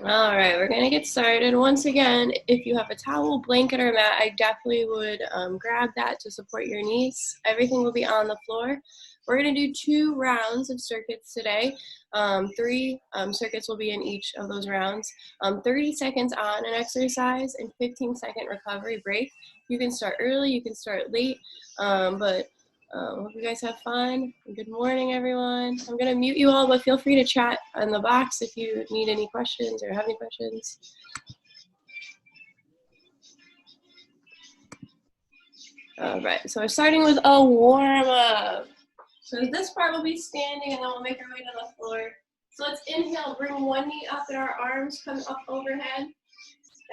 All right, we're gonna get started. Once again, if you have a towel, blanket, or mat, I definitely would grab that to support your knees. Everything will be on the floor. We're gonna do 2 rounds of circuits today. 3 circuits will be in each of those rounds. 30 seconds on an exercise and 15-second recovery break. You can start early, you can start late, but hope you guys have fun. Good morning, everyone. I'm going to mute you all, but feel free to chat in the box if you need any questions or have any questions. All right, so we're starting with a warm-up. So this part will be standing, and then we'll make our way to the floor. So let's inhale, bring one knee up and our arms come up overhead,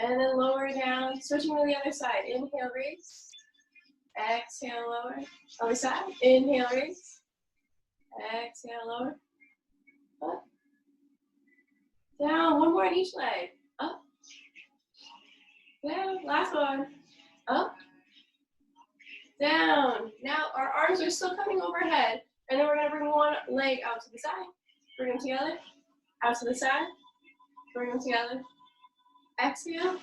and then lower down, switching to the other side. Inhale, raise. Exhale, lower. Other side. Inhale, raise. Exhale, lower. Up. Down. One more on each leg. Up. Down. Last one. Up. Down. Now our arms are still coming overhead. And then we're going to bring one leg out to the side. Bring them together. Out to the side. Bring them together. Exhale.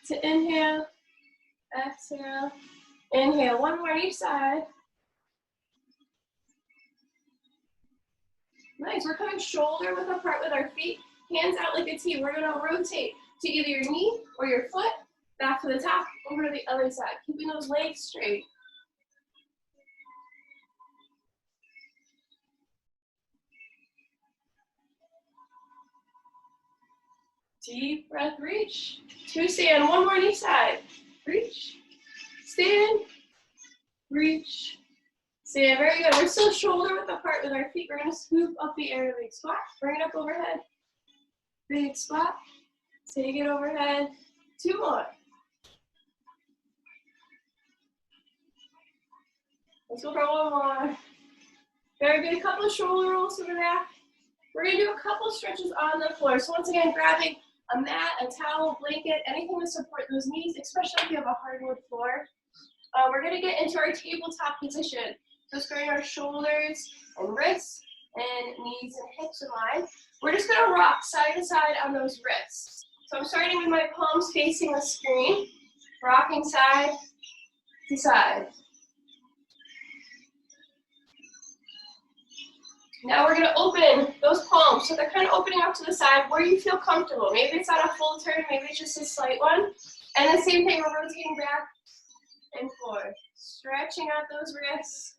To inhale. Exhale. Inhale. One more on each side. Nice. We're coming shoulder width apart with our feet. Hands out like a T. We're going to rotate to either your knee or your foot. Back to the top. Over to the other side. Keeping those legs straight. Deep breath, reach. 2 stand, one more on each side. Reach, stand, reach, stand. Very good. We're still shoulder width apart with our feet. We're going to scoop up the air to big squat. Bring it up overhead. Big squat. Take it overhead. 2 more. Let's go for one more. Very good. A couple of shoulder rolls to the back. We're going to do a couple stretches on the floor. So once again, grabbing a mat, a towel, blanket, anything to support those knees, especially if you have a hardwood floor. We're going to get into our tabletop position. So squaring our shoulders and wrists and knees and hips in line. We're just going to rock side to side on those wrists. So I'm starting with my palms facing the screen, rocking side to side. Now we're going to open those palms, so they're kind of opening up to the side where you feel comfortable. Maybe it's not a full turn, maybe it's just a slight one. And the same thing, we're rotating back and forth, stretching out those wrists.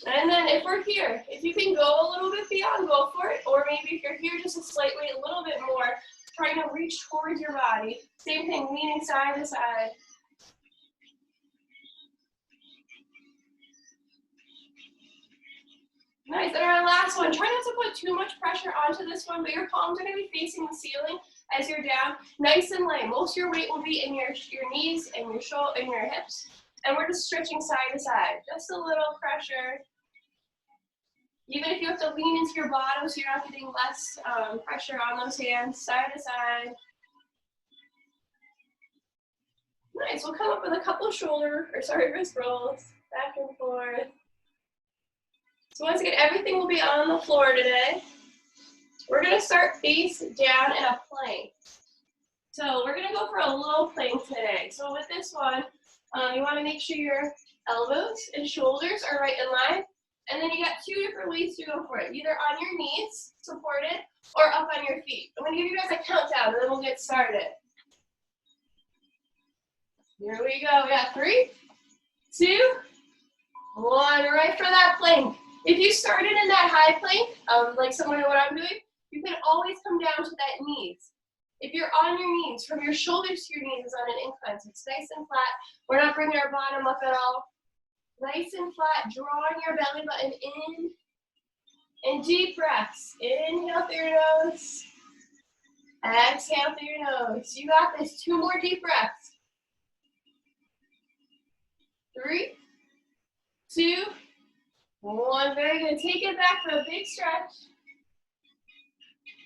And then if we're here, if you can go a little bit beyond, go for it. Or maybe if you're here just a little bit more, trying to reach towards your body. Same thing, leaning side to side. Nice, and our last one, try not to put too much pressure onto this one, but your palms are going to be facing the ceiling as you're down, nice and light. Most of your weight will be in your knees and your shoulder and your hips, and we're just stretching side to side, just a little pressure. Even if you have to lean into your bottom so you're not getting less pressure on those hands, side to side. Nice, we'll come up with a couple of wrist rolls, back and forth. So once again, everything will be on the floor today. We're going to start face down in a plank. So we're going to go for a low plank today. So with this one, you want to make sure your elbows and shoulders are right in line. And then you got 2 different ways to go for it. Either on your knees, supported, or up on your feet. I'm going to give you guys a countdown, and then we'll get started. Here we go. We got 3, 2, 1. Right for that plank. If you started in that high plank, like similar to what I'm doing, you can always come down to that knees. If you're on your knees, from your shoulders to your knees is on an incline, so it's nice and flat. We're not bringing our bottom up at all. Nice and flat, drawing your belly button in. And deep breaths. Inhale through your nose. Exhale through your nose. You got this. 2 more deep breaths. 3, 2, 1, very good. Take it back for a big stretch.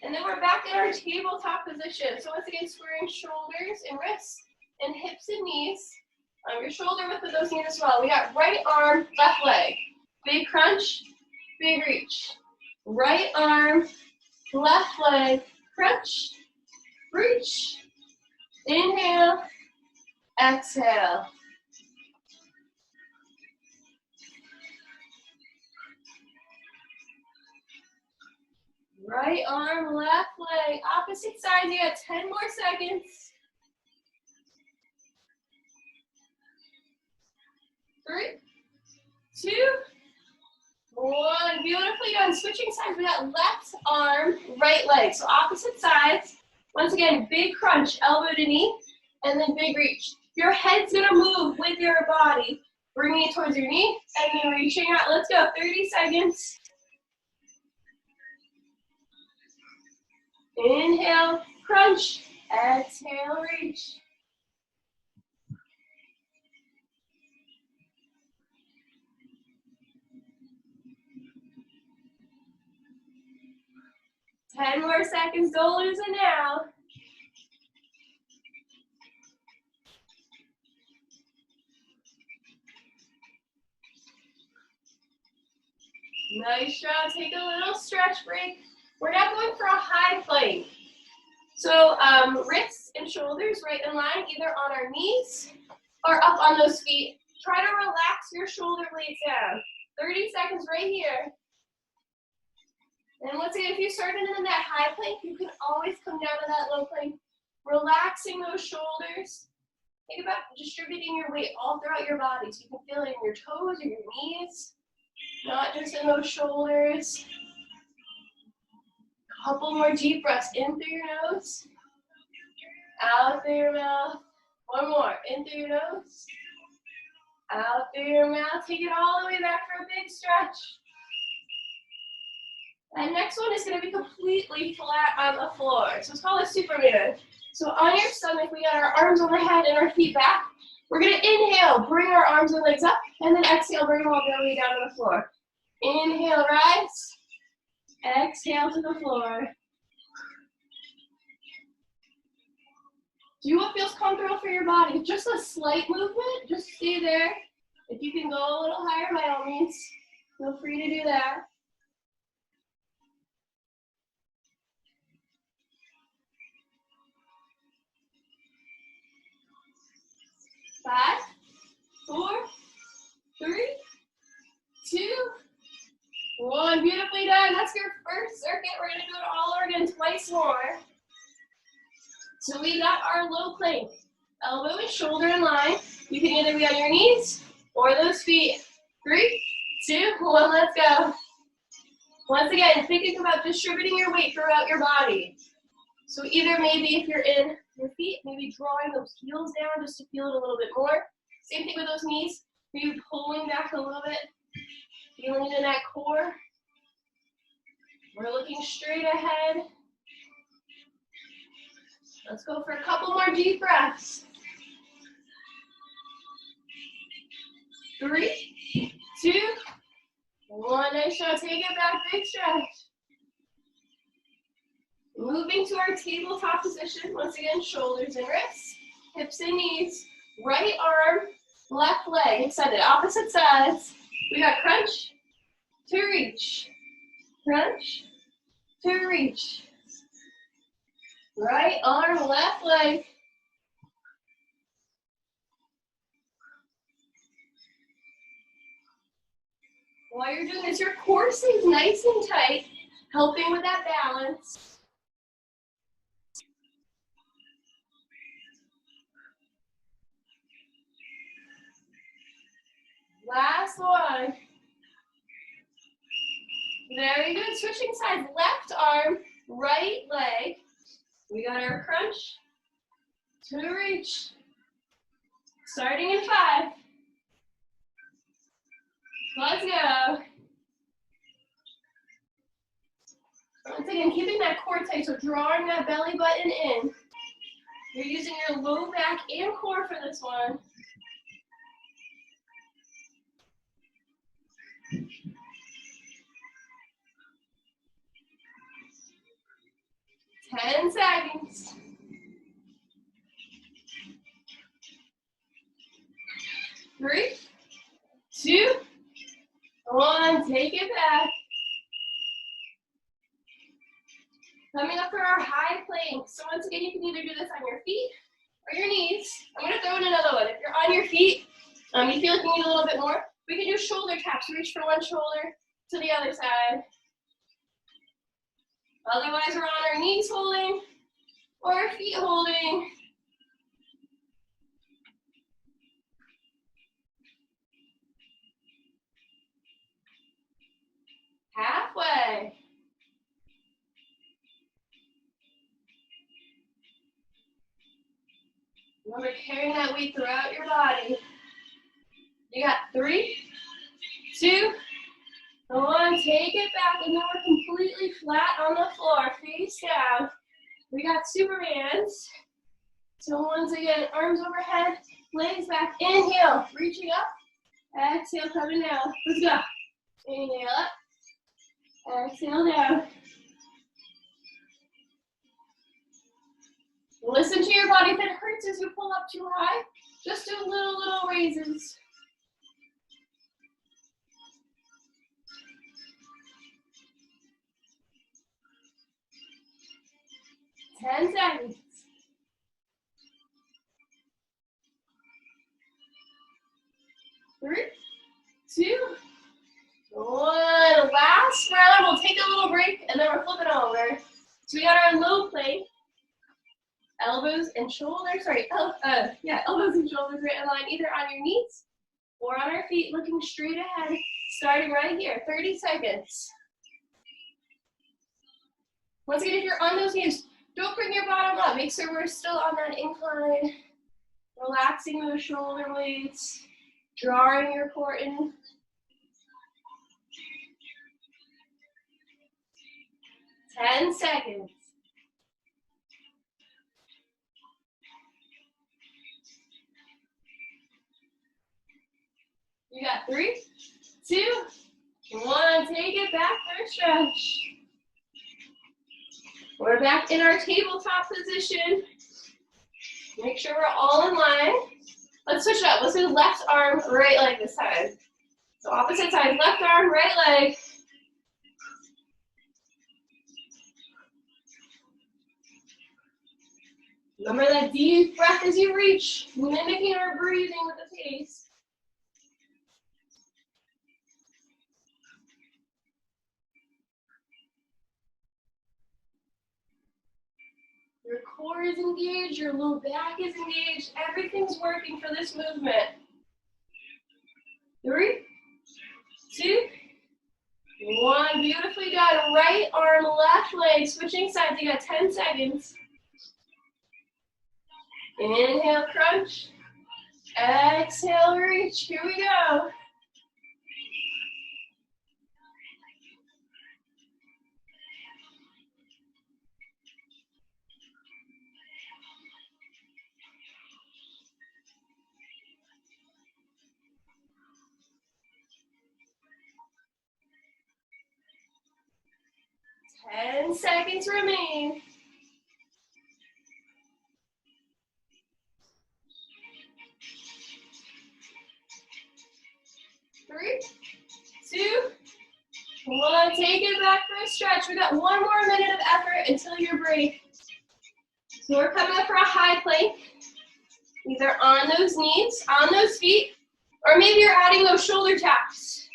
And then we're back in our tabletop position. So once again, squaring shoulders and wrists and hips and knees. Your shoulder width with those knees as well. We got right arm, left leg. Big crunch, big reach. Right arm, left leg, crunch, reach. Inhale, exhale. Right arm, left leg, opposite side. You got 10 more seconds. 3, 2, 1. Beautifully done. Switching sides. We got left arm, right leg. So opposite sides. Once again, big crunch, elbow to knee, and then big reach. Your head's gonna move with your body, bringing it towards your knee, and then reaching out. Let's go. 30 seconds. Inhale, crunch. Exhale, reach. Ten more seconds. Don't lose it now. Nice job. Take a little stretch break. We're now going for a high plank. So wrists and shoulders right in line, either on our knees or up on those feet. Try to relax your shoulder blades down. 30 seconds right here. And once again, if you started in that high plank, you can always come down to that low plank. Relaxing those shoulders. Think about distributing your weight all throughout your body. So you can feel it in your toes or your knees, not just in those shoulders. Couple more deep breaths. In through your nose, out through your mouth. One more. In through your nose, out through your mouth. Take it all the way back for a big stretch. And next one is going to be completely flat on the floor. So it's called a Superman. So on your stomach, we got our arms overhead and our feet back. We're going to inhale, bring our arms and legs up, and then exhale, bring them all the way down to the floor. Inhale, rise. Exhale to the floor. Do what feels comfortable for your body. Just a slight movement, just stay there. If you can go a little higher, by all means, feel free to do that. 5, 4, 3, 2, 1. Beautifully done. That's your first circuit. We're going to do it all over again twice more. So we got our low plank. Elbow and shoulder in line. You can either be on your knees or those feet. 3, 2, 1. Let's go. Once again, thinking about distributing your weight throughout your body. So either maybe if you're in your feet, maybe drawing those heels down just to feel it a little bit more. Same thing with those knees. Maybe pulling back a little bit. Feeling it in that core. We're looking straight ahead. Let's go for a couple more deep breaths. 3, 2, 1. Nice job. Take it back. Big stretch. Moving to our tabletop position. Once again, shoulders and wrists, hips and knees. Right arm, left leg extended. Opposite sides. We got crunch to reach. Crunch to reach. Right arm, left leg. While you're doing this, your core stays nice and tight, helping with that balance. Last one. Very good. Switching sides. Left arm, right leg. We got our crunch to reach. Starting in 5. Let's go. Once again, keeping that core tight, so drawing that belly button in. You're using your low back and core for this one. 10 seconds. 3, 2, 1. Take it back. Coming up for our high plank. So once again, you can either do this on your feet or your knees. I'm gonna throw in another one. If you're on your feet, you feel like you need a little bit more, we can do shoulder taps. Reach for one shoulder to the other side. Otherwise, we're on our knees holding or our feet holding. Halfway. Remember carrying that weight throughout your body. You got 3, 2, 1. Take it back, and then we're completely flat on the floor, face down. We got Supermans. So once again, arms overhead, legs back. Inhale, reaching up. Exhale, coming down. Let's go. Inhale up. Exhale down. Listen to your body. If it hurts as you pull up too high, just do little raises. Ten seconds. 3, 2, 1. Last round. We'll take a little break, and then we're flipping over. So we got our low plank. Elbows and shoulders, elbows and shoulders right in line, either on your knees or on our feet, looking straight ahead, starting right here, 30 seconds. Once again, if you're on those knees, don't bring your bottom up. Make sure we're still on that incline, relaxing those shoulder blades, drawing your core in. Ten seconds. You got 3, 2, 1. Take it back for a stretch. We're back in our tabletop position. Make sure we're all in line. Let's switch it up. Let's do left arm, right leg this time. So opposite side, left arm, right leg. Remember that deep breath as you reach, mimicking our breathing with the pace. Your core is engaged, your low back is engaged, everything's working for this movement. 3, 2, 1. Beautifully done. Right arm, left leg, switching sides. You got 10 seconds. Inhale, crunch. Exhale, reach. Here we go. Ten seconds remain. 3, 2, 1. Take it back for a stretch. We got 1 more minute of effort until your break. So we're coming up for a high plank. Either on those knees, on those feet, or maybe you're adding those shoulder taps.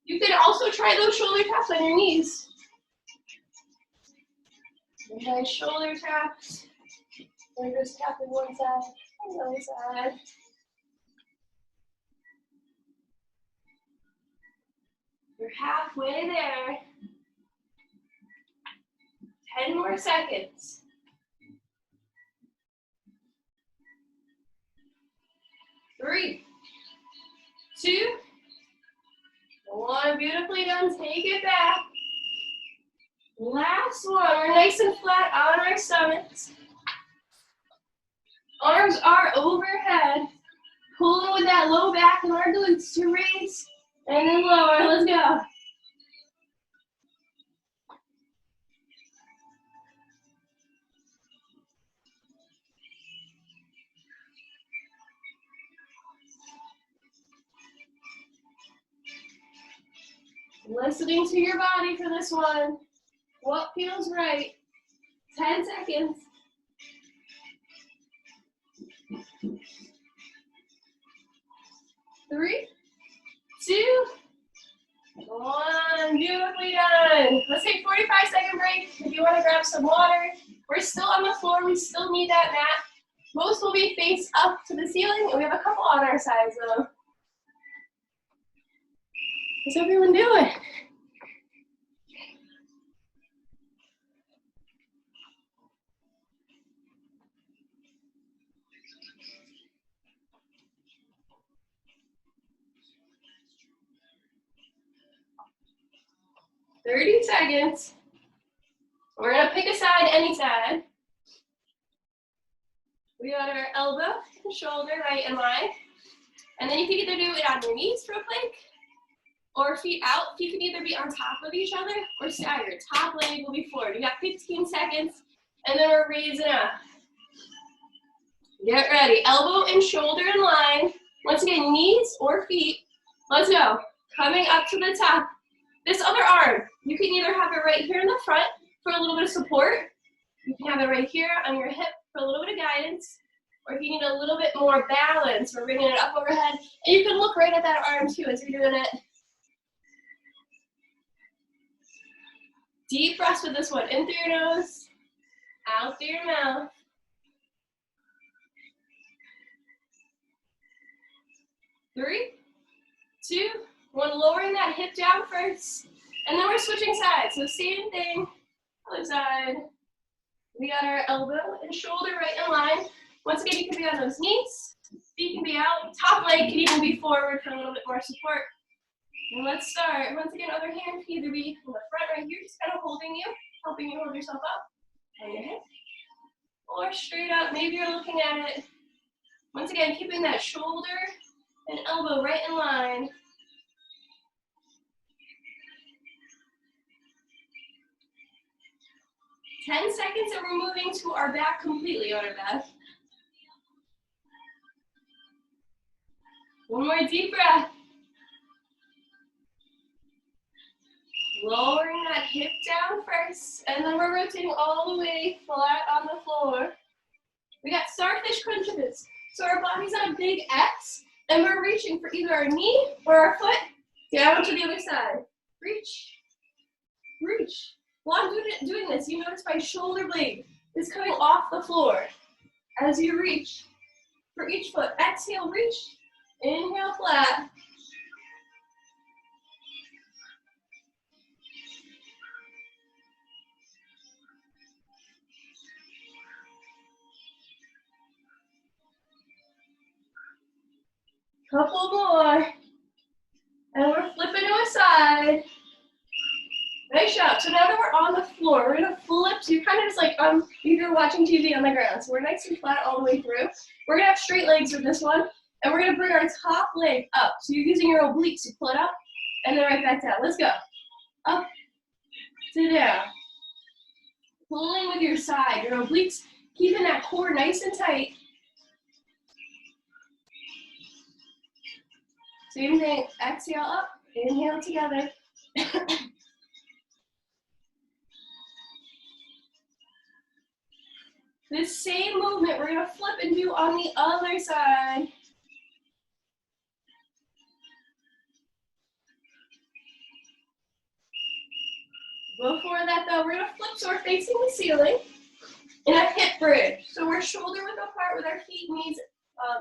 You can also try those shoulder taps on your knees. Nice shoulder taps. We're just tapping one side, the other side. You're halfway there. 10 more seconds. 3, 2, 1. Beautifully done. Take it back. Last one. We're nice and flat on our stomachs. Arms are overhead. Pulling with that low back and our glutes to raise and then lower. Let's go. Listening to your body for this one. What feels right? 10 seconds. 3, 2, 1. Beautifully done. Let's take 45-second break. If you want to grab some water, we're still on the floor. We still need that mat. Most will be face up to the ceiling, and we have a couple on our sides though. How's everyone doing? "30 seconds. We're gonna pick a side, any side. We got our elbow and shoulder right in line. And then you can either do it on your knees for a plank, or feet out. Feet can either be on top of each other or staggered. Top leg will be forward. You got 15 seconds, and then we're raising up. Get ready. Elbow and shoulder in line. Once again, knees or feet. Let's go. Coming up to the top. This other arm, you can either have it right here in the front for a little bit of support. You can have it right here on your hip for a little bit of guidance. Or if you need a little bit more balance, we're bringing it up overhead. And you can look right at that arm too as you're doing it. Deep breaths with this one. In through your nose, out through your mouth. 3, 2, 1. Lowering that hip down first. And then we're switching sides. So same thing, other side. We got our elbow and shoulder right in line. Once again, you can be on those knees. Feet can be out. Top leg can even be forward for a little bit more support. And let's start. Once again, other hand can either be in the front right here, just kind of holding you, helping you hold yourself up on your hip. Or straight up, maybe you're looking at it. Once again, keeping that shoulder and elbow right in line. "10 seconds and we're moving to our back completely on our back. One more deep breath. Lowering that hip down first, and then we're rotating all the way flat on the floor. We got starfish crunches. So our body's on a big X, and we're reaching for either our knee or our foot down to the other side. Reach, reach. While I'm doing this, you notice my shoulder blade is coming off the floor as you reach for each foot. Exhale, reach. Inhale, flat. Couple more. And we're flipping to a side. Nice job. So now that we're on the floor, we're gonna flip. So you're kind of just like you're watching TV on the ground. So we're nice and flat all the way through. We're gonna have straight legs with this one. And we're gonna bring our top leg up. So you're using your obliques to pull it up and then right back down. Let's go. Up to down. Pulling with your side, your obliques, keeping that core nice and tight. Same thing, exhale up, inhale together. This same movement, we're gonna flip and do on the other side. Before that though, we're gonna flip so we're facing the ceiling in a hip bridge. So we're shoulder width apart with our feet, knees,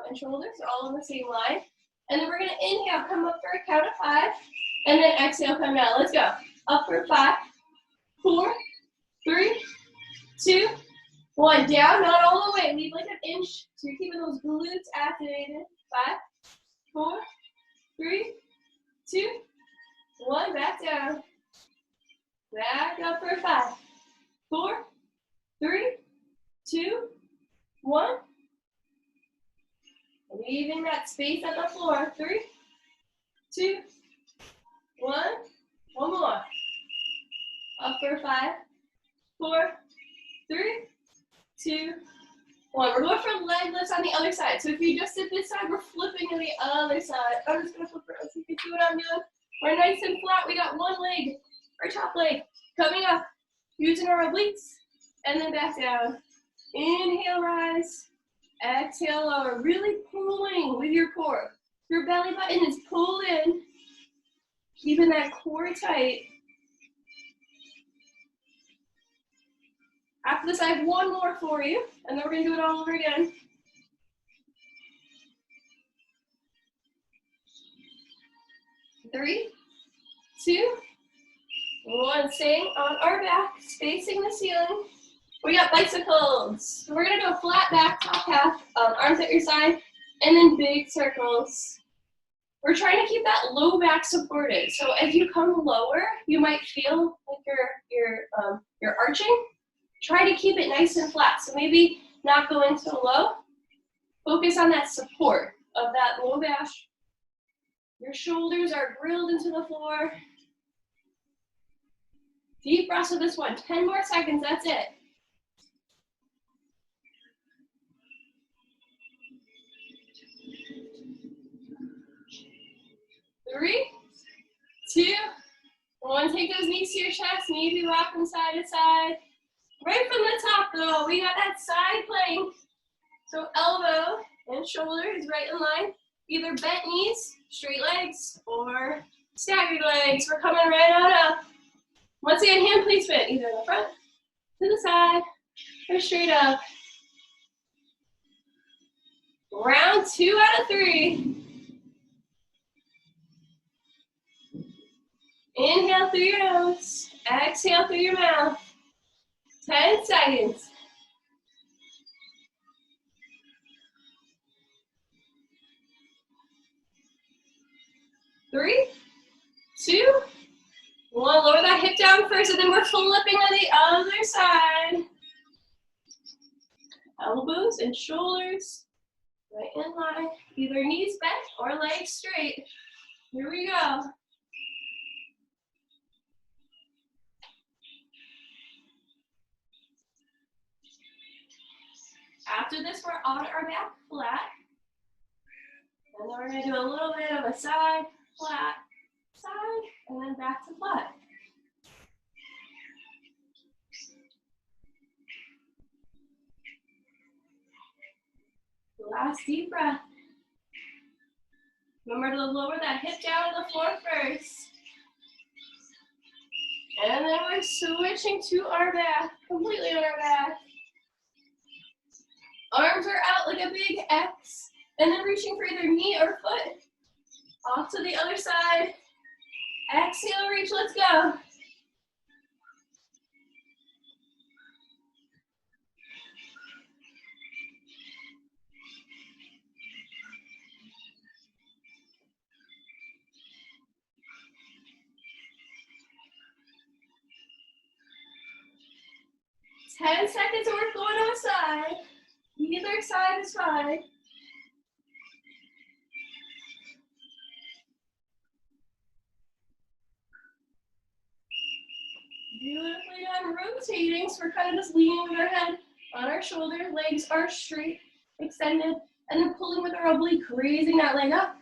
and shoulders all on the same line. And then we're gonna inhale, come up for a count of 5, and then exhale, come down. Let's go. Up for 5, 4, 3, 2, 1. Down, not all the way. Leave like an inch. So you're keeping those glutes activated. 5, 4, 3, 2, 1. Back down. Back up for 5, 4, 3, 2, 1. Leaving that space at the floor. 3, 2, 1. One more. Up for 5, 4, 3, 2, 1. We're going for leg lifts on the other side. So if you just did this side, we're flipping to the other side. I'm just gonna flip around so you can see what I'm doing. We're nice and flat. We got one leg, our top leg, coming up. Using our obliques. And then back down. Inhale, rise. Exhale, lower. Really pulling with your core. Your belly button is pulled in. Keeping that core tight. After this, I have one more for you, and then we're going to do it all over again. Three, two, one. Staying on our back, facing the ceiling. We got bicycles. So we're going to do a flat back, top half, arms at your side, and then big circles. We're trying to keep that low back supported. So as you come lower, you might feel like you're arching. Try to keep it nice and flat. So maybe not go in so low. Focus on that support of that low back. Your shoulders are grilled into the floor. Deep breaths with this one. 10 more seconds, that's it. 3, 2, 1. Take those knees to your chest, maybe rock them side to side. Right from the top though, we got that side plank. So elbow and shoulder is right in line. Either bent knees, straight legs, or staggered legs. We're coming right on up. Once again, hand placement, either in the front, to the side, or straight up. Round 2 out of 3. Inhale through your nose, exhale through your mouth. 10 seconds. 3, 2, 1. Lower that hip down first, and then we're flipping on the other side. Elbows and shoulders right in line. Either knees bent or legs straight. Here we go. After this, we're on our back flat. And then we're going to do a little bit of a side, flat, side, and then back to flat. Last deep breath. Remember to lower that hip down to the floor first. And then we're switching to our back, completely on our back. Arms are out like a big X. And then reaching for either knee or foot. Off to the other side. Exhale, reach, let's go. Ten seconds and we're going outside. Either side is fine. Beautifully done. Rotating, so we're kind of just leaning with our head on our shoulder. Legs are straight, extended, and then pulling with our oblique, raising that leg up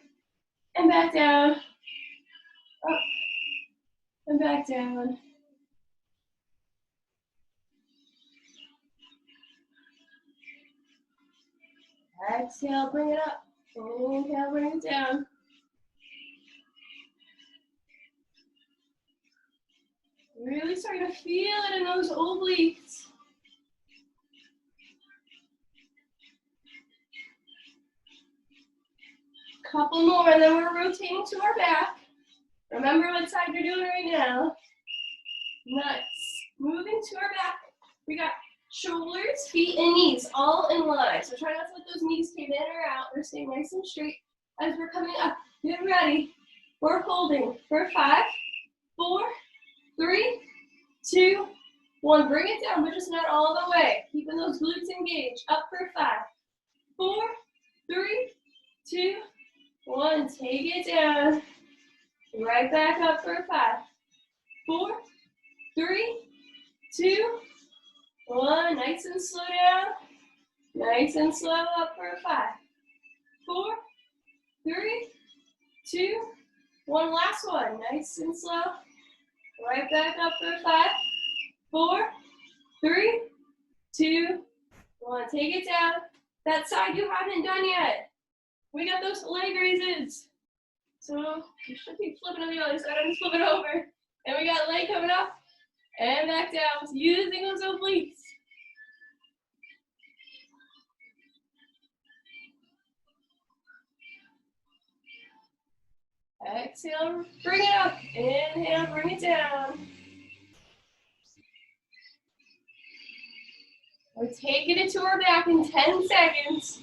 and back down. Up and back down. Exhale, bring it up. Inhale, bring it down. Really starting to feel it in those obliques. Couple more, and then we're rotating to our back. Remember what side you're doing right now. Nice. Moving to our back. We got shoulders, feet, and knees all in line. So try not to let those knees cave in or out. They're staying nice and straight as we're coming up. Get ready. We're holding for 5, 4, 3, 2, 1. Bring it down, but just not all the way. Keeping those glutes engaged. Up for 5, 4, 3, 2, 1. Take it down. Right back up for 5, 4, 3, 2, 1. Nice and slow down. Nice and slow up for 5, 4, 3, 2, 1. Last one. Nice and slow. Right back up for 5, 4, 3, 2, 1. Take it down. That side you haven't done yet. We got those leg raises. So you should be flipping on the other side. I'm just flipping over. And we got leg coming up and back down. Using those obliques. Exhale, bring it up. Inhale, bring it down. We're taking it to our back in 10 seconds.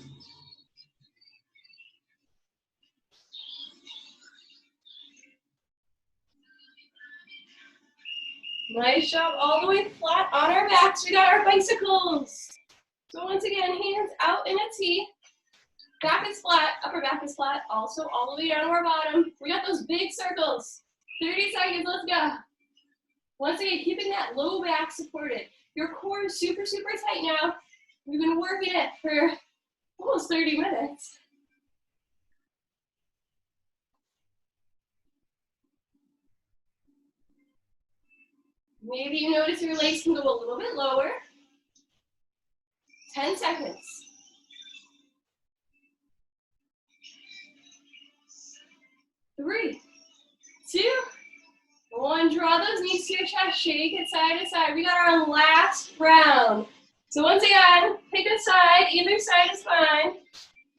Nice job, all the way flat on our backs. We got our bicycles. So once again, hands out in a T. Back is flat, upper back is flat. Also all the way down to our bottom. We got those big circles. 30 seconds, let's go. Once again, keeping that low back supported. Your core is super, super tight now. We've been working it for almost 30 minutes. Maybe you notice your legs can go a little bit lower. 10 seconds. 3, 2, 1. Draw those knees to your chest. Shake it side to side. We got our last round. So once again, pick a side. Either side is fine.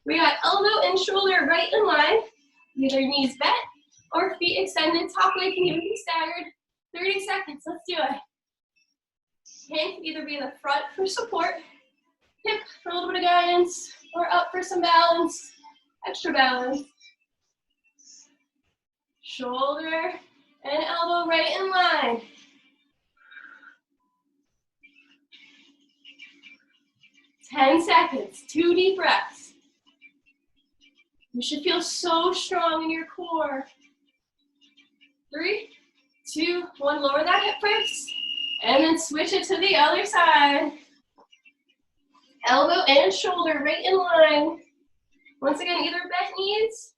We got elbow and shoulder right in line. Either knees bent or feet extended. Top leg can even be staggered. 30 seconds. Let's do it. Hand can either be in the front for support, hip for a little bit of guidance, or up for some balance, extra balance. Shoulder and elbow right in line. Ten seconds, 2 deep breaths. You should feel so strong in your core. 3, 2, 1, lower that hip first, and then switch it to the other side. Elbow and shoulder right in line. Once again, either bent knees,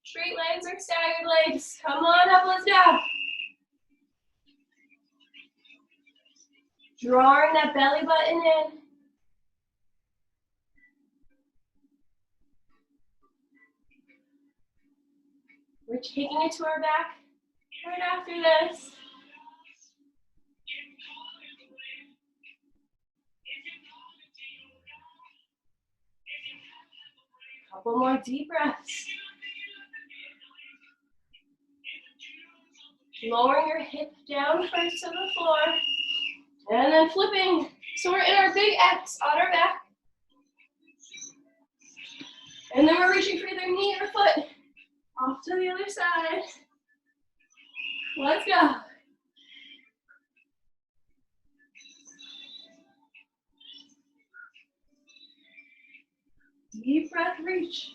straight legs, or staggered legs. Come on up, let's go. Drawing that belly button in. We're taking it to our back right after this. Couple more deep breaths. Lowering your hip down first to the floor. And then flipping. So we're in our big X on our back. And then we're reaching for either knee or foot. Off to the other side. Let's go. Deep breath, reach.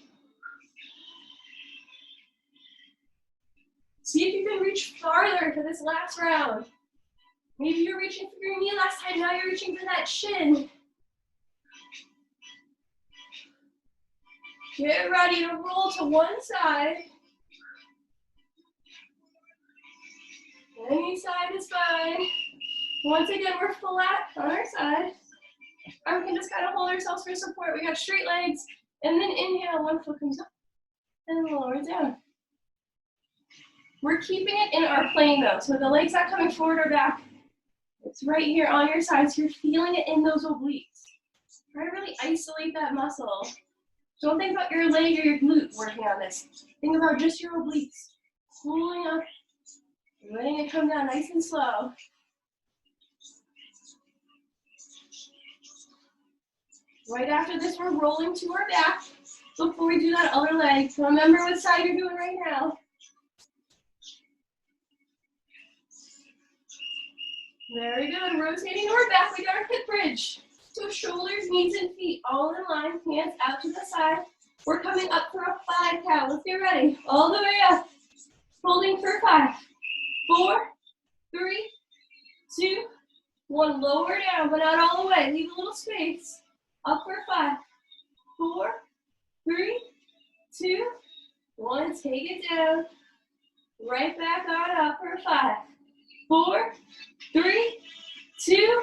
See if you can reach farther for this last round. Maybe you're reaching for your knee last time, now you're reaching for that shin. Get ready to roll to one side. Any side is fine. Once again, we're flat on our side. Or we can just kind of hold ourselves for support. We got straight legs, and then inhale, one foot comes up, and lower it down. We're keeping it in our plane though, so the leg's not coming forward or back. It's right here on your side, so you're feeling it in those obliques. Try to really isolate that muscle. Don't think about your leg or your glute working on this. Think about just your obliques. Pulling up, letting it come down nice and slow. Right after this, we're rolling to our back. Before we do that other leg, so remember what side you're doing right now. Very good. Rotating our back, we got our hip bridge. So shoulders, knees, and feet all in line. Hands out to the side. We're coming up for a 5 count. Let's get ready. All the way up. Holding for 5, 4, 3, 2, 1. Lower down, but not all the way. Leave a little space. Up for 5, 4, 3, 2, 1. Take it down. Right back on up for 5, 4, 3, 2,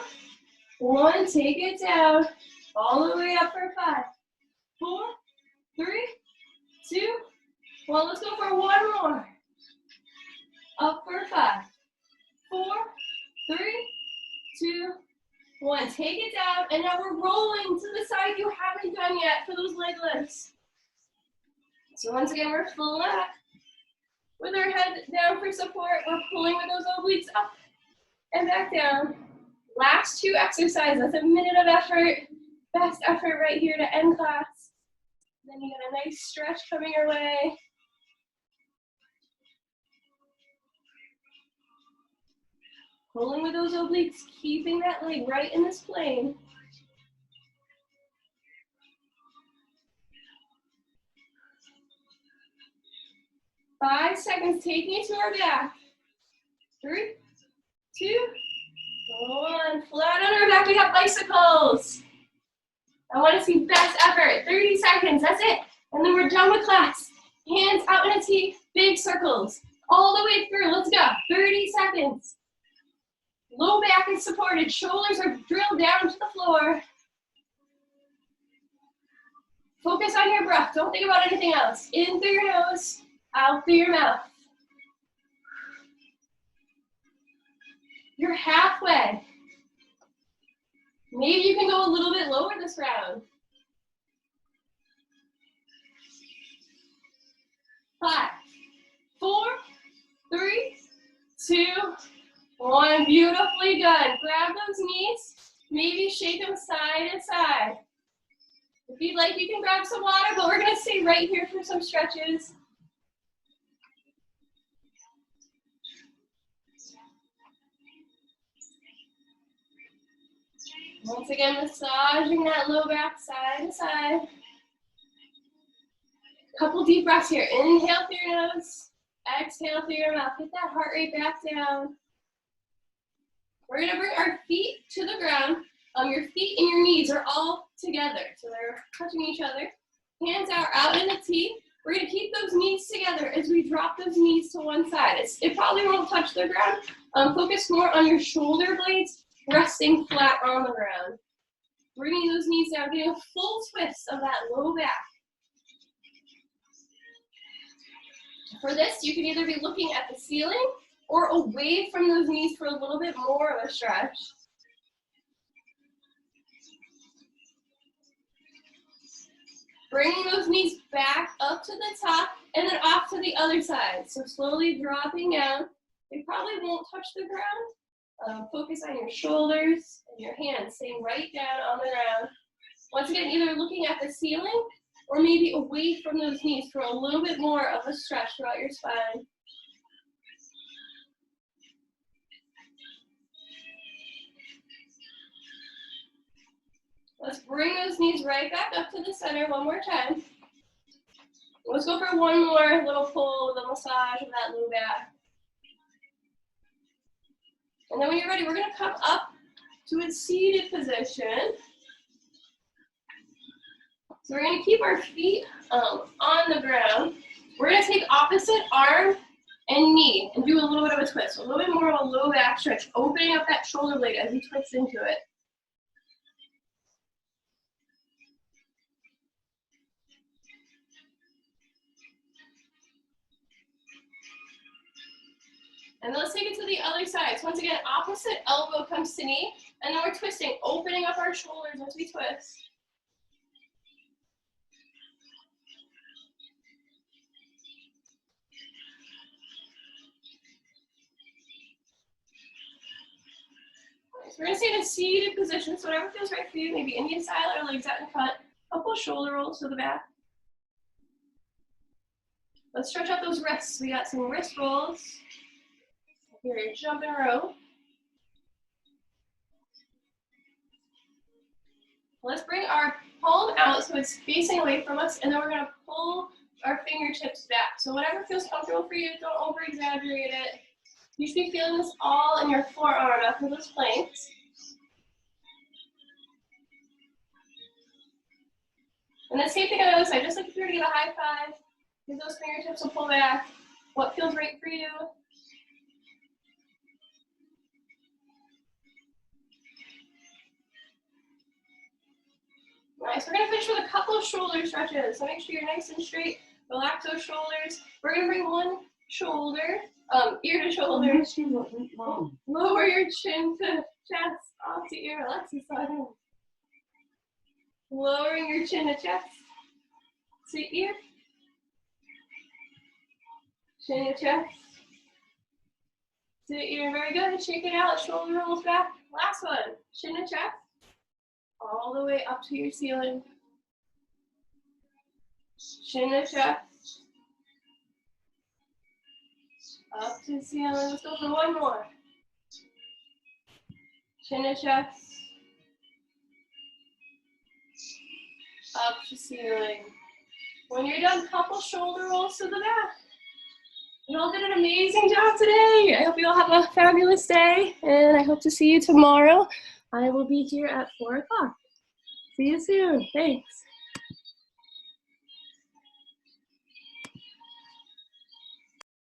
1, take it down, all the way up for 5, 4, 3, 2, 1. Let's go for one more. Up for 5, 4, 3, 2, 1. Take it down, and now we're rolling to the side you haven't done yet for those leg lifts. So once again, we're flat with our head down for support. We're pulling with those obliques up and back down. Last 2 exercises. That's a minute of effort. Best effort right here to end class. Then you get a nice stretch coming your way. Pulling with those obliques, keeping that leg right in this plane. Five seconds, taking it to our back. 3, 2, 1. Flat on our back, we have bicycles. I want to see best effort. 30 seconds, that's it. And then we're done with class. Hands out in a T, big circles. All the way through, let's go. 30 seconds. Low back is supported, shoulders are drilled down to the floor. Focus on your breath, don't think about anything else. In through your nose, out through your mouth. You're halfway. Maybe you can go a little bit lower this round. 5, 4, 3, 2, 1. Beautifully done. Grab those knees. Maybe shake them side to side. If you'd like, you can grab some water, but we're going to stay right here for some stretches. Once again, massaging that low back side to side. Couple deep breaths here. Inhale through your nose. Exhale through your mouth. Get that heart rate back down. We're going to bring our feet to the ground. Your feet and your knees are all together. So they're touching each other. Hands out in the T. We're going to keep those knees together as we drop those knees to one side. It probably won't touch the ground. Focus more on your shoulder blades resting flat on the ground. Bringing those knees down, getting a full twist of that low back. For this, you can either be looking at the ceiling or away from those knees for a little bit more of a stretch. Bringing those knees back up to the top and then off to the other side. So slowly dropping down. They probably won't touch the ground. Focus on your shoulders and your hands staying right down on the ground. Once again, either looking at the ceiling or maybe away from those knees for a little bit more of a stretch throughout your spine. Let's bring those knees right back up to the center one more time. Let's go for one more little pull with a massage of that low back. And then when you're ready, we're going to come up to a seated position. So we're going to keep our feet on the ground. We're going to take opposite arm and knee and do a little bit of a twist. So a little bit more of a low back stretch, opening up that shoulder blade as you twist into it. And then let's take it to the other side. So once again, opposite elbow comes to knee, and then we're twisting, opening up our shoulders as we twist. So we're going to stay in a seated position, so whatever feels right for you, maybe Indian style or legs out in front. Couple shoulder rolls to the back. Let's stretch out those wrists. We got some wrist rolls. Here, jump in a row. Let's bring our palm out so it's facing away from us, and then we're going to pull our fingertips back. So whatever feels comfortable for you, don't over-exaggerate it. You should be feeling this all in your forearm after those planks. And then same thing on the other side, just like if you were to give a high five, give those fingertips a pull back. What feels right for you? Nice. We're going to finish with a couple of shoulder stretches. So make sure you're nice and straight. Relax those shoulders. We're going to bring one shoulder, ear to shoulder. Lower your chin to chest, off to ear. Relax the side. Lowering your chin to chest, to ear. Chin to chest, to ear. Very good. Shake it out. Shoulder rolls back. Last one. Chin to chest. All the way up to your ceiling. Chin to chest. Up to the ceiling. Let's go for one more. Chin to chest. Up to ceiling. When you're done, couple shoulder rolls to the back. You all did an amazing job today. I hope you all have a fabulous day, and I hope to see you tomorrow. I will be here at 4 o'clock. See you soon. Thanks.